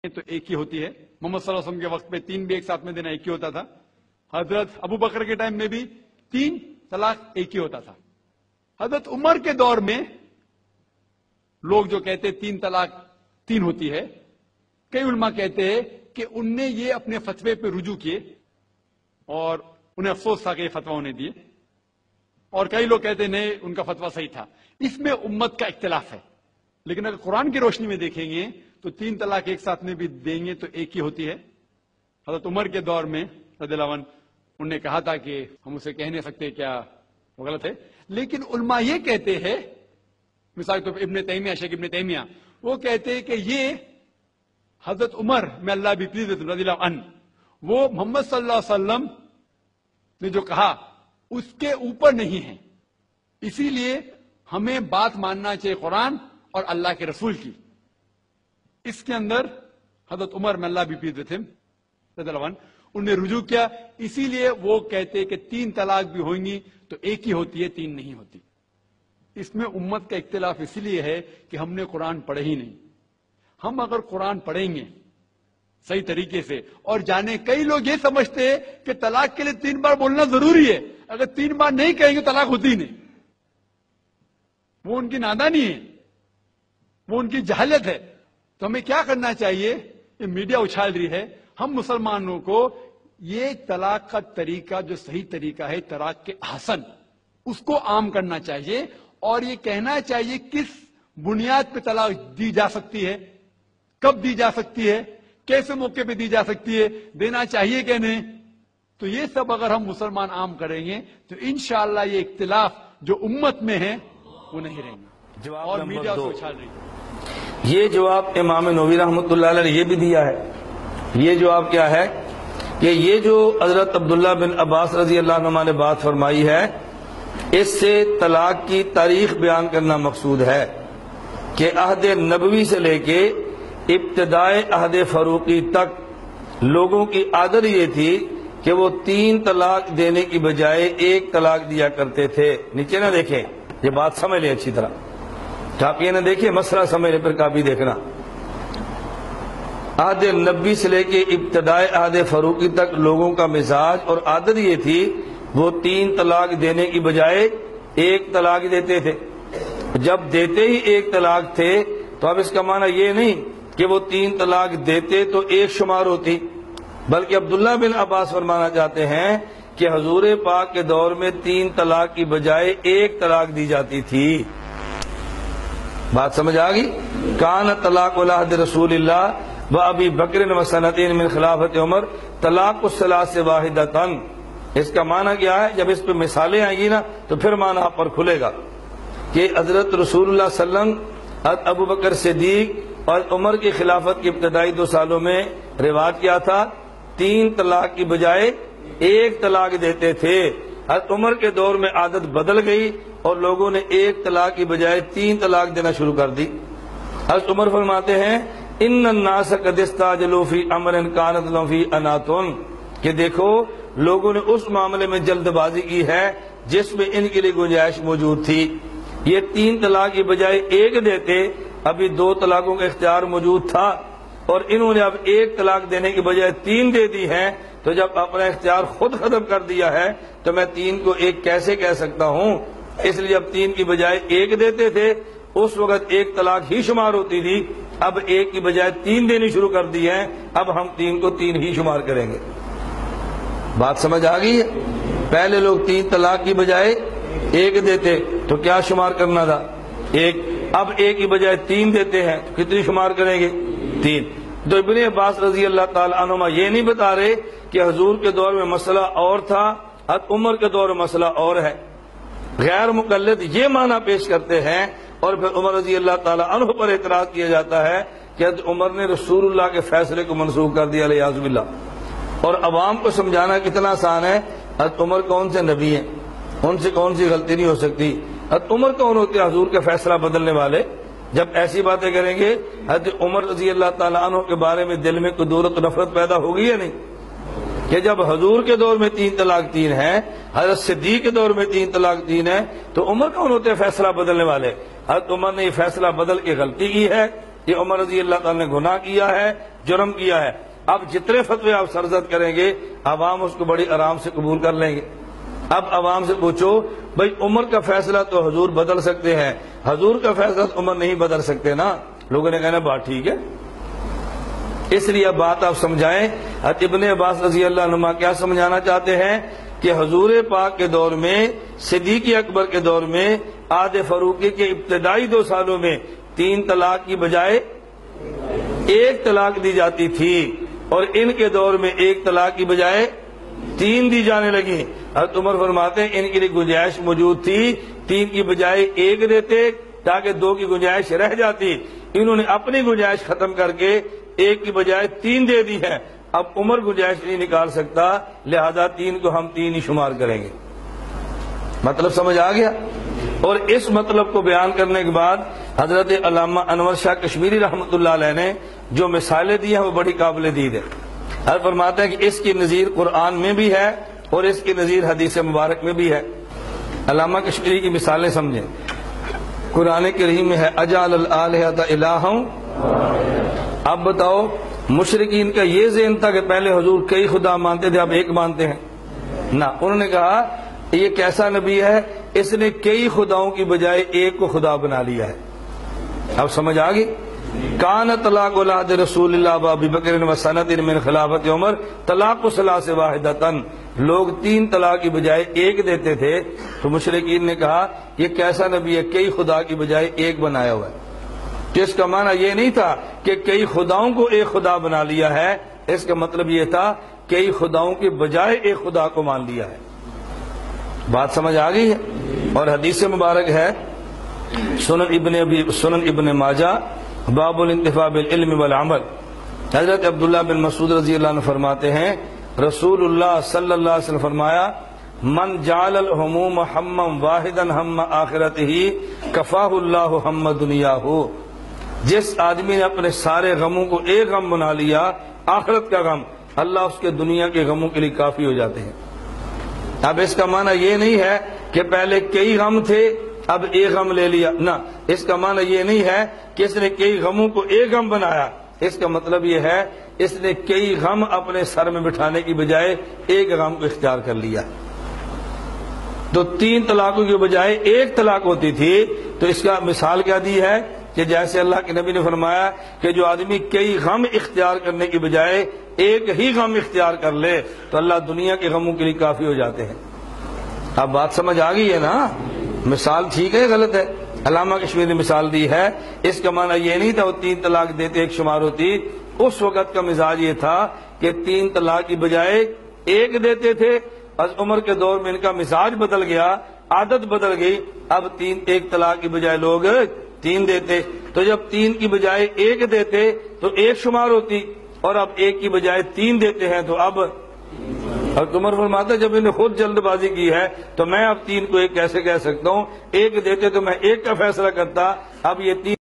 تو ایک ہی ہوتی ہے. محمد صلی اللہ علیہ وسلم کے وقت پہ 3 بھی ایک ساتھ میں دینا ایک ہی ہوتا تھا. حضرت ابو بکر کے ٹائم میں بھی 3 طلاق ایک ہی ہوتا تھا. حضرت عمر کے دور میں لوگ جو کہتے 3 طلاق 3 ہوتی ہے، کئی علماء کہتے ہیں کہ ان نے یہ اپنے فتوے پہ رجوع کیے اور انہیں افسوس تھا کہ یہ فتویٰ انہیں دیے، اور کئی لوگ کہتے نہیں ان کا فتویٰ صحیح تھا. اس میں امت کا اختلاف ہے. لیکن اگر قرآن کی روشنی میں دیکھیں گے تو 3 طلاق ایک ساتھ میں بھی دیں گے تو ایک ہی ہوتی ہے. حضرت عمر کے دور میں رضی اللہ عنہ انہوں نے کہا تھا کہ ہم اسے کہہ نہیں سکتے کیا وہ غلط ہے، لیکن علماء یہ کہتے ہیں، مثال کے طور پر ابن تیمیہ، شیخ ابن تیمیہ، وہ کہتے ہیں کہ یہ حضرت عمر میں اللہ بھی پلیز رضی اللہ عنہ، وہ محمد صلی اللہ علیہ وسلم نے جو کہا اس کے اوپر نہیں ہے، اسی لیے ہمیں بات ماننا چاہیے قرآن اور اللہ کے رسول کی. اس کے اندر حضرت عمر میں اللہ بھی پلیز رضی اللہ عنہ انہوں نے رجوع کیا، اسی لیے وہ کہتے کہ 3 طلاق بھی ہوئیں گی تو ایک ہی ہوتی ہے، 3 نہیں ہوتی. اس میں امت کا اختلاف اس لیے ہے کہ ہم نے قرآن پڑھے ہی نہیں. ہم اگر قرآن پڑھیں گے صحیح طریقے سے اور جانے، کئی لوگ یہ سمجھتے ہیں کہ طلاق کے لیے 3 بار بولنا ضروری ہے، اگر 3 بار نہیں کہیں گے طلاق ہوتی ہی نہیں. وہ ان کی نادانی ہے، وہ ان کی جہالت ہے. تو ہمیں کیا کرنا چاہیے؟ یہ میڈیا اچھال رہی ہے، ہم مسلمانوں کو یہ طلاق کا طریقہ جو صحیح طریقہ ہے طلاق کے احسن، اس کو عام کرنا چاہیے اور یہ کہنا چاہیے کس بنیاد پہ طلاق دی جا سکتی ہے، کب دی جا سکتی ہے، کیسے موقع پہ دی جا سکتی ہے، دینا چاہیے کہ نہیں. تو یہ سب اگر ہم مسلمان عام کریں گے تو انشاءاللہ یہ اختلاف جو امت میں ہے وہ نہیں رہیں گے. اور میڈیا سے اچھال رہی ہے. یہ جواب امام نووی رحمۃ اللہ علیہ نے یہ بھی دیا ہے. یہ جواب کیا ہے کہ یہ جو حضرت عبداللہ بن عباس رضی اللہ عنہ نے بات فرمائی ہے، اس سے طلاق کی تاریخ بیان کرنا مقصود ہے کہ عہد نبوی سے لے کے ابتدائے عہد فاروقی تک لوگوں کی عادت یہ تھی کہ وہ 3 طلاق دینے کی بجائے 1 طلاق دیا کرتے تھے. نیچے نہ دیکھیں، یہ بات سمجھ لیں اچھی طرح، کاپی نہ دیکھیں، مسئلہ سمجھ لیں پھر کاپی دیکھنا. عہد نبی سے لے کے ابتدائے عہد فاروقی تک لوگوں کا مزاج اور عادت یہ تھی وہ 3 طلاق دینے کی بجائے 1 طلاق دیتے تھے. جب دیتے ہی 1 طلاق تھے تو اب اس کا معنی یہ نہیں کہ وہ 3 طلاق دیتے تو 1 شمار ہوتی، بلکہ عبداللہ بن عباس فرمانا چاہتے ہیں کہ حضور پاک کے دور میں 3 طلاق کی بجائے 1 طلاق دی جاتی تھی. بات سمجھ آ گئی؟ کان طلاق عہد رسول اللہ و ابی بکر و سنتین من خلافت عمر طلاق الثلاث واحدۃ. اس کا معنی کیا ہے؟ جب اس پہ مثالیں آئیں گی نا تو پھر معنی آپ پر کھلے گا کہ حضرت رسول اللہ صلی اللہ علیہ وسلم، حضرت ابو بکر صدیق اور عمر کی خلافت کے ابتدائی 2 سالوں میں رواج کیا تھا، 3 طلاق کی بجائے 1 طلاق دیتے تھے. حضرت عمر کے دور میں عادت بدل گئی اور لوگوں نے 1 طلاق کی بجائے 3 طلاق دینا شروع کر دی. حضرت عمر فرماتے ہیں ان الناس قد استعجلوا فی امر کانت لهم فی انات، کہ دیکھو لوگوں نے اس معاملے میں جلد بازی کی ہے جس میں ان کے لیے گنجائش موجود تھی. یہ 3 طلاق کی بجائے 1 دیتے، ابھی 2 طلاقوں کا اختیار موجود تھا اور انہوں نے اب 1 طلاق دینے کی بجائے 3 دے دی ہے. تو جب اپنا اختیار خود ختم کر دیا ہے تو میں 3 کو 1 کیسے کہہ سکتا ہوں؟ اس لیے جب 3 کی بجائے 1 دیتے تھے اس وقت 1 طلاق ہی شمار ہوتی تھی، اب 1 کی بجائے 3 دینی شروع کر دی ہے، اب ہم 3 کو 3 ہی شمار کریں گے. بات سمجھ آ گئی ہے؟ پہلے لوگ 3 طلاق کی بجائے 1 دیتے تو کیا شمار کرنا تھا؟ 1. اب 1 کی بجائے 3 دیتے ہیں تو کتنی شمار کریں گے؟ 3. تو ابن عباس رضی اللہ تعالی عنہما یہ نہیں بتا رہے کہ حضور کے دور میں مسئلہ اور تھا، حضرت عمر کے دور میں مسئلہ اور ہے. غیر مقلد یہ معنی پیش کرتے ہیں اور پھر عمر رضی اللہ تعالی عنہ پر اعتراض کیا جاتا ہے کہ حضرت عمر نے رسول اللہ کے فیصلے کو منسوخ کر دیا علیہ باللہ. اور عوام کو سمجھانا کتنا آسان ہے، حضرت عمر کون سے نبی ہیں، ان سے کون سی غلطی نہیں ہو سکتی. حضرت عمر کون ہوتے ہیں حضور کا فیصلہ بدلنے والے؟ جب ایسی باتیں کریں گے حضرت عمر رضی اللہ تعالیٰ عنہ کے بارے میں دل میں کوئی دولت و نفرت پیدا ہوگی یا نہیں؟ کہ جب حضور کے دور میں 3 طلاق 3 ہے، حضرت صدیق کے دور میں 3 طلاق 3 ہے، تو عمر کون ہوتے ہیں فیصلہ بدلنے والے؟ حضرت عمر نے یہ فیصلہ بدل کے غلطی کی ہے یہ عمر رضی اللہ تعالیٰ نے گناہ کیا ہے، جرم کیا ہے۔ اب جتنے فتوے آپ سرزد کریں گے عوام اس کو بڑی آرام سے قبول کر لیں گے۔ اب عوام سے پوچھو بھائی عمر کا فیصلہ تو حضور بدل سکتے ہیں، حضور کا فیصلہ تو عمر نہیں بدل سکتے نا، لوگوں نے کہنا بات ٹھیک ہے۔ اس لیے اب بات آپ سمجھائیں، ابن عباس رضی اللہ عنہ کیا سمجھانا چاہتے ہیں کہ حضور پاک کے دور میں، صدیق اکبر کے دور میں، عہد فاروقی کے ابتدائی 2 سالوں میں 3 طلاق کی بجائے 1 طلاق دی جاتی تھی، اور ان کے دور میں 1 طلاق کی بجائے 3 دی جانے لگی۔ حضرت عمر فرماتے ہیں ان کے لیے گنجائش موجود تھی، 3 کی بجائے 1 دیتے تاکہ 2 کی گنجائش رہ جاتی، انہوں نے اپنی گنجائش ختم کر کے 1 کی بجائے 3 دے دی ہے۔ اب عمر گنجائش نہیں نکال سکتا، لہذا 3 کو ہم 3 ہی شمار کریں گے۔ مطلب سمجھ آ گیا؟ اور اس مطلب کو بیان کرنے کے بعد حضرت علامہ انور شاہ کشمیری رحمۃ اللہ علیہ نے جو مثالیں دی ہیں وہ بڑی قابل دید ہے۔ حضرت فرماتے ہیں کہ اس کی نظیر قرآن میں بھی ہے اور اس کی نظیر حدیث مبارک میں بھی ہے۔ علامہ کشمیری کی مثالیں سمجھیں۔ قرآن کریم میں ہے اجعل الآلہۃ الہا، اب بتاؤ مشرکین کا یہ ذہن تھا کہ پہلے حضور کئی خدا مانتے تھے، اب ایک مانتے ہیں؟ نہ، انہوں نے کہا یہ کیسا نبی ہے اس نے کئی خداؤں کی بجائے ایک کو خدا بنا لیا ہے۔ اب سمجھ آ گئی؟ کان طلاق اولاد رسول اللہ ابی بکر و سنۃ من خلافت عمر طلاق ثلاث واحدۃ، لوگ 3 طلاق کی بجائے 1 دیتے تھے، تو مشرکین نے کہا یہ کیسا نبی ہے کئی خدا کی بجائے 1 بنایا ہوا ہے۔ تو اس کا معنی یہ نہیں تھا کہ کئی خداؤں کو ایک خدا بنا لیا ہے، اس کا مطلب یہ تھا کئی خداؤں کے بجائے ایک خدا کو مان لیا ہے۔ بات سمجھ آ گئی ہے؟ اور حدیث مبارک ہے سنن ابن ماجہ باب الانتفاع بالعلم والعمل، حضرت عبداللہ بن مسعود رضی اللہ عنہ فرماتے ہیں رسول اللہ صلی اللہ علیہ وسلم فرمایا من جعل الہموم ہما واحدا ہم آخرتہ کفاہ اللہ ہم دنیاہ، جس آدمی نے اپنے سارے غموں کو ایک غم بنا لیا، آخرت کا غم، اللہ اس کے دنیا کے غموں کے لیے کافی ہو جاتے ہیں۔ اب اس کا معنی یہ نہیں ہے کہ پہلے کئی غم تھے اب ایک غم لے لیا، نہ، اس کا معنی یہ نہیں ہے کہ اس نے کئی غموں کو ایک غم بنایا، اس کا مطلب یہ ہے اس نے کئی غم اپنے سر میں بٹھانے کی بجائے ایک غم کو اختیار کر لیا۔ تو 3 طلاقوں کی بجائے 1 طلاق ہوتی تھی، تو اس کا مثال کیا دی ہے کہ جیسے اللہ کے نبی نے فرمایا کہ جو آدمی کئی غم اختیار کرنے کی بجائے ایک ہی غم اختیار کر لے تو اللہ دنیا کے غموں کے لیے کافی ہو جاتے ہیں۔ اب بات سمجھ آ گئی ہے نا؟ مثال ٹھیک ہے غلط ہے؟ علامہ کشمیری نے مثال دی ہے، اس کا معنی یہ نہیں تھا وہ 3 طلاق دیتے 1 شمار ہوتی، اس وقت کا مزاج یہ تھا کہ 3 طلاق کی بجائے 1 دیتے تھے، از عمر کے دور میں ان کا مزاج بدل گیا، عادت بدل گئی، اب 1 طلاق کی بجائے لوگ 3 دیتے، تو جب 3 کی بجائے 1 دیتے تو 1 شمار ہوتی، اور اب 1 کی بجائے 3 دیتے ہیں تو اب، اور عمر فرماتا جب انہیں خود جلد بازی کی ہے تو میں اب 3 کو 1 کیسے کہہ سکتا ہوں، 1 دیتے تو میں 1 کا فیصلہ کرتا، اب یہ 3